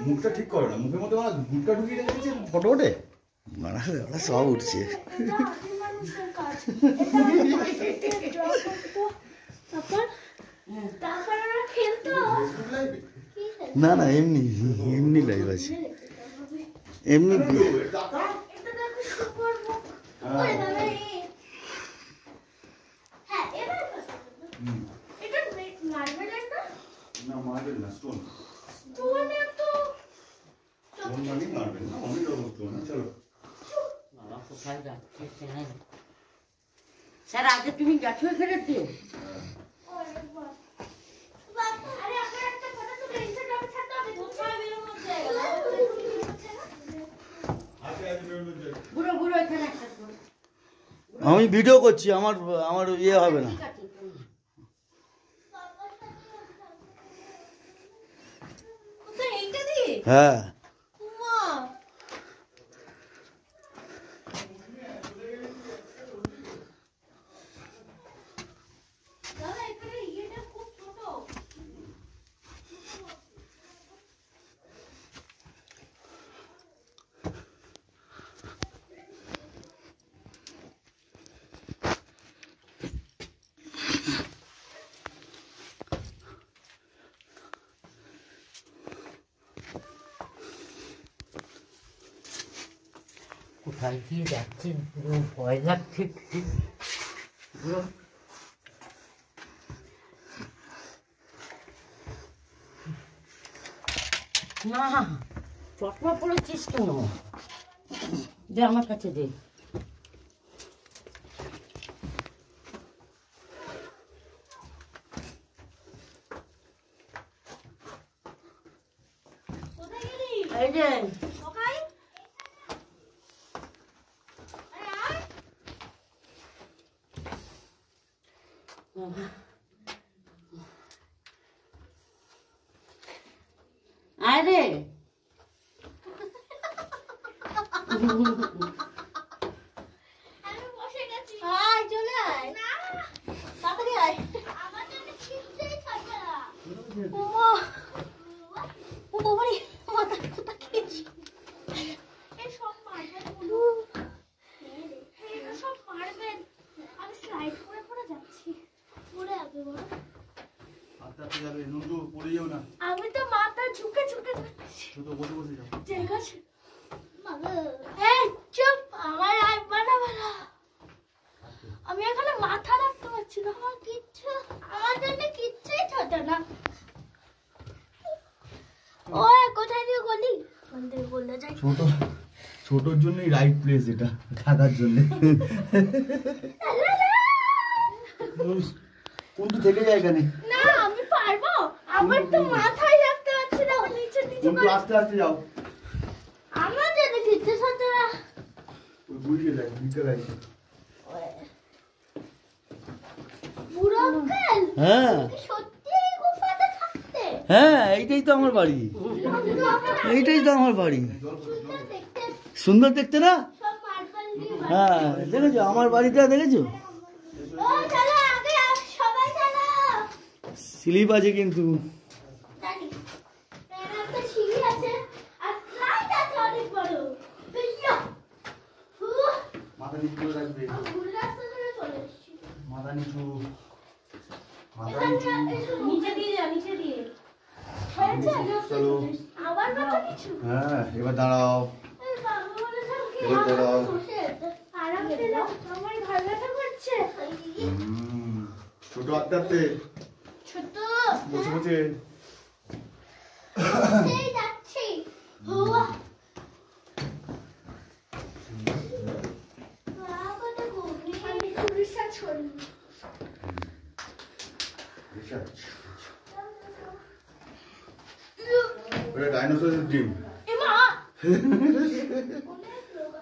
মুখটা ঠিক করো না, মুখের মধ্যে মুখটা ঢুকিয়ে রেখেছে ফটো ওঠে ওরা সব উঠছে। না না এমনি এমনি লাইভ আছে এমনি। না মার্বেল না, স্টোন। স্যার আগে তুমি গেছো ফেরত দিও। আমি ভিডিও করছি, আমার আমার ইয়ে হবে না। হ্যাঁ কোথায় দিয়ে যাচ্ছে পুরো ভয় লাগছে পুরো। না চশমা পড়েছিস কেন? দে আমার কাছে দে। এই যে আরে আমি বসে গেছি। আয় চলে আয়। না তাড়াতাড়ি আয়। আমার জন্য খিদে থাকে না। ও বাবারে মাথা কোথা খেয়েছি। এই সব মারবেন বলো। এই সব মারবেন। আমি স্লাইড করে পড়ে যাচ্ছি। পড়ে যাবে বলো। আস্তে যাবে, নুনু পড়ে যাও না। আমি তো মাথা ঝুঁকে ঝুঁকে যাচ্ছি। শুধু বসে বসে যাও। ঠিক আছে। এই চুপ, আমার আর বানাবো না। আমি এখানে মাথা রাখতে পারছি না। আমার জন্য কিচ্ছুই ছোট না। ওই কোথায় দিয়ে গলি? মন্দির বললে যাই। ছোটর জন্যই রাইট প্লেস এটা থাকার জন্য। কোনটা থেকে যায় এখানে? না আমি পারবো। আমার তো মাথায় রাখতে পারছি না। নিচে নিচে কোনটা আস্তে আস্তে যাও। আমার জন্য কিচ্ছু ছোট না। ওই বুড়িয়ে যায়, নিচে যায়। বুড়ো আঙ্কেল। হ্যাঁ সত্যি গুফাতে থাকতে? হ্যাঁ এইটাই তো আমার বাড়ি, এইটাই তো আমার বাড়ি। সুন্দর দেখতে না? হ্যাঁ দেখেছো আমার বাড়িটা, দেখেছো? স্লিপ আছে কিন্তু। মাথা নিচু করে রাখবে, মাথা নিচু, মাথা নিচু। নিচে দিয়ে যা, নিচে দিয়ে। চলো। হ্যাঁ এবার দাঁড়াও, এবার দাঁড়াও। ছোট আস্তে আস্তে ছোট বসে বসে। যাচ্ছি। ওটা ডাইনোসরের ডিম। এমা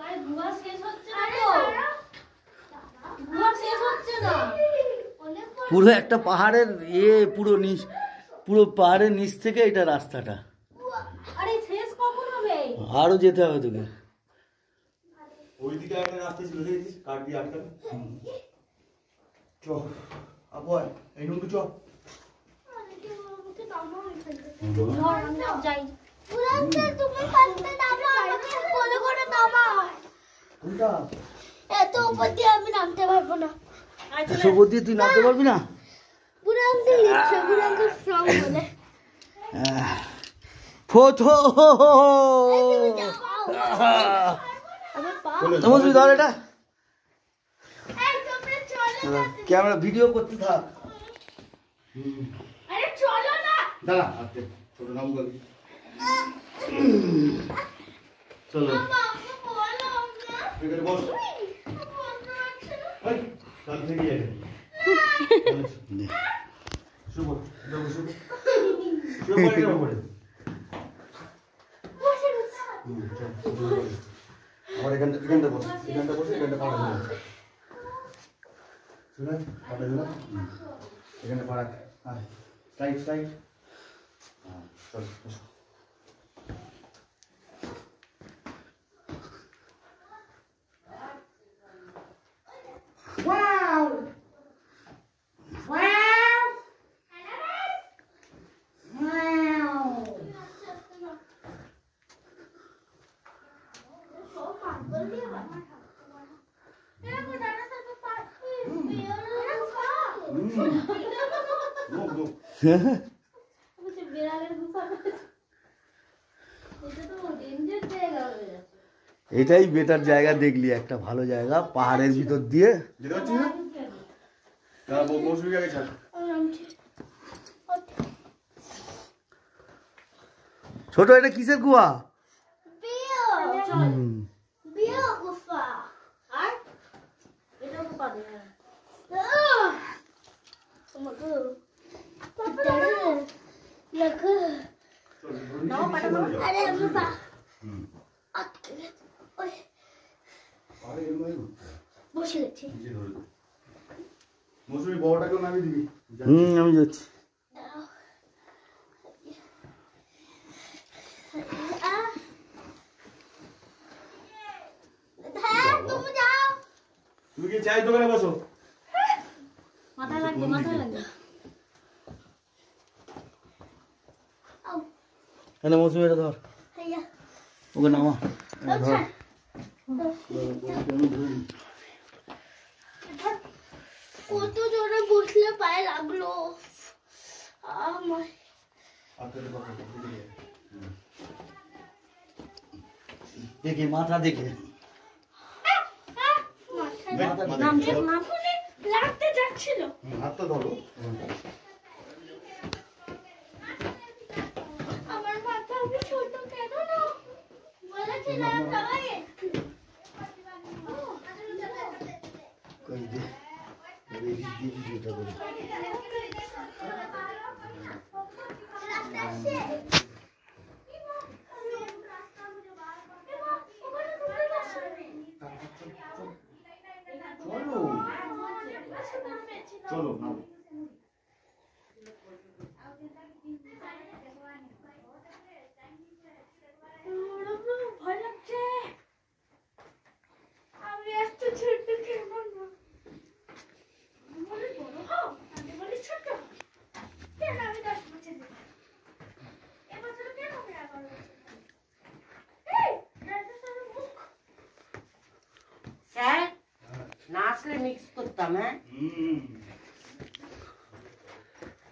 আরে বুয়া শেষ হচ্ছে না তো, বুয়া শেষ হচ্ছে না। পুরো একটা পাহাড়ের পুরো পাহাড়ের নিচ থেকে এটা রাস্তাটা। আরে শেষ কখন হবে? আরো যেতে হবে তোকে। ওইদিকে একটা রাস্তা ছিল দেখেছিস, কাঠ দিয়ে আটকানো। চ আপু আয়, এই নুনটু চ। যাই তুমি ফার্স্টে নামো, আমাকে কোলে করে নামাও। কোনটা? এত উপর দিয়ে আমি নামতে পারবো না। সবর দিয়ে তুই নামতে পারবি না? বুড়ো আঙ্কেল লিখছে, বুড়ো আঙ্কেল স্ট্রং বলে। ফটো আমার পা নমস্কার, ধর এটা এই তোমরা চলো না। ক্যামেরা ভিডিও করতে থাক। আরে চলো না। দাঁড়া আস্তে, ছোট নাম বলি। চলো বাবা বলো না। এখানে বস। এই কাল থেকে যাবে। শুভ যাও শুভ। শুভ করে যাও করে। আমার এখানটা বস, এখানটা বসে এখানটা পাড়া দিলাম। শুনে পাড়া দিলাম। এখানে পাড়া। হ্যাঁ স্ট্রাইক স্ট্রাইক। হ্যাঁ চল বসো। Wow! Wow! Wow! এটাই বেটার জায়গা, দেখলি একটা ভালো জায়গা পাহাড়ের ভিতর দিয়ে। যেতে পারছিস না? দাঁড়া মৌসুমি আগে ছাড়। ছোট এটা কিসের কুয়া? বসে গেছি। মৌসুমি বড়টাকেও নামিয়ে দিবি। আমি যাচ্ছি। তুমি কি চাই দোকানে বসো। মাথায় লাগবে, মাথায় লাগবে। এনে মৌসুমি এটা ধর, ওকে নামা। ধর কত জোরে বসলে পায়ে লাগলো আমার। দেখি মাথা দেখে। লাগতে যাচ্ছিল। হাতটা ধরো। আমার মাথা আমি ছোট কেন না বলেছিলাম সবাই। কই দে ভিডিওটা করে। চলো নাও। ভয় লাগছে। আমি এত ছোট কেন না? আমি বলি বড় হও, আমি বলি ছোট। কেন আমি 10 বছর দেব? এবছর কেন আমি 11 বছর? এই ডাইনোসরের মুখ। স্যার না আসলে মিক্স করতাম। হ্যাঁ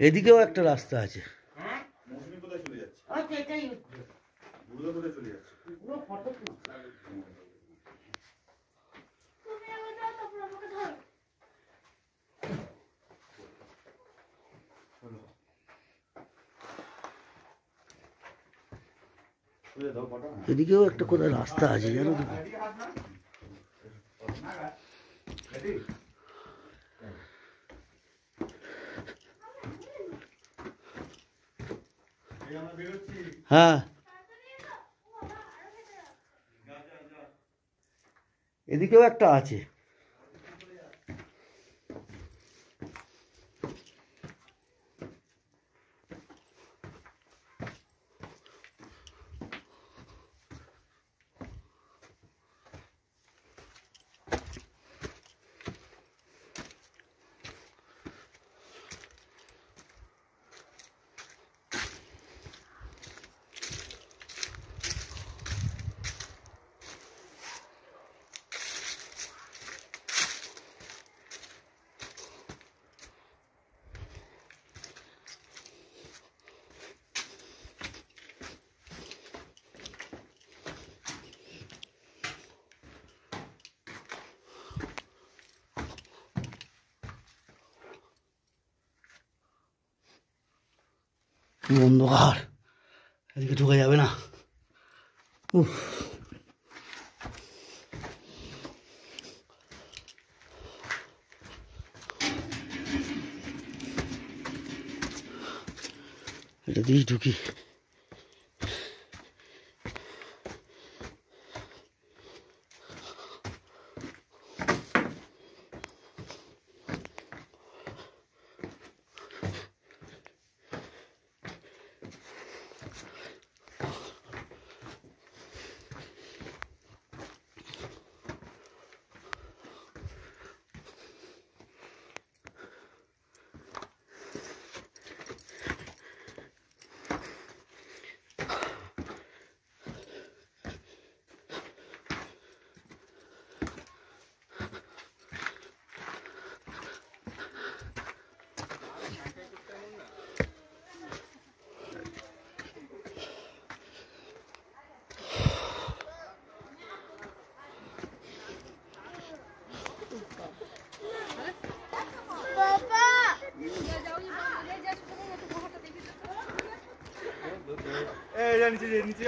এদিকেও একটা রাস্তা আছে। হ্যাঁ মৌসুমি কোথায় চলে যাচ্ছে? ওই তো এটাই বুড়ো কোথায় চলে যাচ্ছে? পুরো ফটো তুমি আগে যাও, তারপর আমাকে ধরো। চলো চলে দাও কটা। এদিকেও একটা কোথায় রাস্তা আছে জানো তো? হ্যাঁ এদিকেও একটা আছে। অন্ধকার, এদিকে ঢোকা যাবে না। উফ, এটা দিয়েই ঢুকি। নিচে